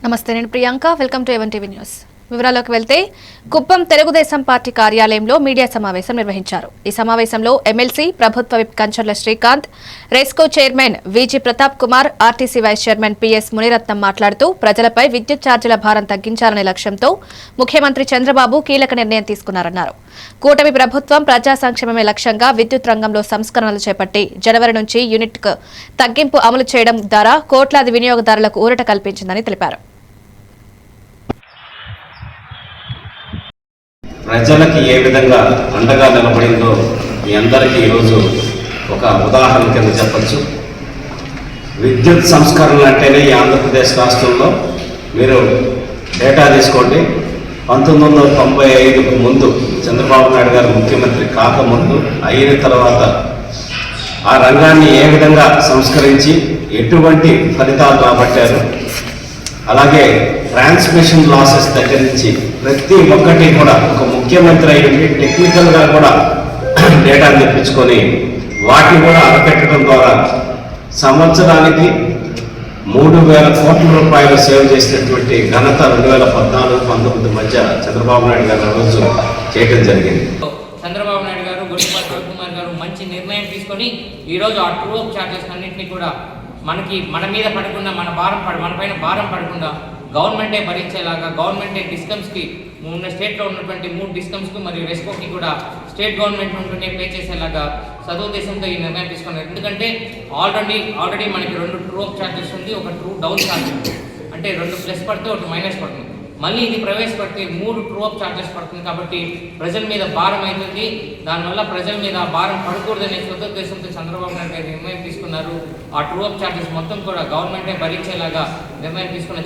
నమస్తే, నేను Priyanka. Welcome to even TV news. వివరాల్లోకి వెళ్తే కుప్పం తెలుగుదేశం పార్టీ కార్యాలయంలో మీడియా సమావేశం నిర్వహించారు. ఈ సమావేశంలో ఎమ్మెల్సీ ప్రభుత్వ whip Kancharla Srikanth, RESCO chairman Viji Pratap Kumar, RTC vice chairman PS Munirathnam మాట్లాడుతూ ప్రజలపై విద్యుత్ ఛార్జీల భారం తగ్గించాలనే లక్ష్యంతో ముఖ్యమంత్రి చంద్రబాబు కీలక నిర్ణయం తీసుకున్నారన్నారు. కూటమి ప్రభుత్వం ప్రజా సంక్షేమమే లక్ష్యంగా విద్యుత్ రంగంలో సంస్కరణలు చేపట్టి జనవరి నుంచి యూనిట్కు తగ్గింపు అమలు చేయడం ద్వారా కోట్లాది వినియోగదారులకు ఊరట కల్పించిందని తెలిపారు. ప్రజలకి ఏ విధంగా అండగా నిలబడిందో మీ అందరికీ ఈరోజు ఒక ఉదాహరణ కింద చెప్పచ్చు. విద్యుత్ సంస్కరణలు అంటేనే ఈ ఆంధ్రప్రదేశ్ రాష్ట్రంలో మీరు డేటా తీసుకోండి. 1995కు ముందు చంద్రబాబు నాయుడు గారు ముఖ్యమంత్రి కాకముందు, అయిన తర్వాత ఆ రంగాన్ని ఏ విధంగా సంస్కరించి ఎటువంటి ఫలితాలు రాబట్టారు, అలాగే ట్రాన్స్మిషన్ లాసెస్ దగ్గర నుంచి ప్రతి ఒక్కటి కూడా ఒక ముఖ్యమంత్రి అయ్యి టెక్నికల్గా కూడా డేటాను తెప్పించుకొని వాటిని కూడా అరకెట్టడం ద్వారా సంవత్సరానికి 3,000 కోట్ల రూపాయలు సేవ్ చేసినటువంటి ఘనత 2014-19 మధ్య చంద్రబాబు నాయుడు గారు ఆ రోజు చేయడం జరిగింది. చంద్రబాబు నాయుడు గారు, గుడిపాటి రవికుమార్ గారు మంచి నిర్ణయం తీసుకొని ఈరోజు ఆ ట్రూ అప్ ఛార్జెస్ అన్నింటినీ కూడా మన మీద పడకుండా, మన పైన భారం పడకుండా గవర్నమెంటే భరించేలాగా, గవర్నమెంటే డిస్కమ్స్కి ఉన్న స్టేట్లో ఉన్నటువంటి 3 డిస్కమ్స్కి మరియు రెస్కోకి కూడా స్టేట్ గవర్నమెంట్ ఉంటూనే పే చేసేలాగా సదుద్దేశంతో ఈ నిర్ణయం తీసుకున్నారు. ఎందుకంటే ఆల్రెడీ మనకి 2 ట్రూ అప్ ఛార్జెస్ ఉంది, ఒక ట్రూ డౌన్ ఛార్జెస్, అంటే 2 ప్లస్ పడితే 1 మైనస్ పడుతుంది. మళ్ళీ ఇది ప్రవేశపెడితే 3 ట్రూ అప్ ఛార్జెస్ పడుతుంది. కాబట్టి ప్రజల మీద భారం అవుతుంది. దానివల్ల ప్రజల మీద భారం పడకూడదనే సదుద్దేశంతో చంద్రబాబు నాయుడు గారు నిర్ణయం తీసుకున్నారు. ఆ ట్రూ అప్ ఛార్జెస్ మొత్తం కూడా గవర్నమెంటే భరించేలాగా నిర్ణయం తీసుకున్న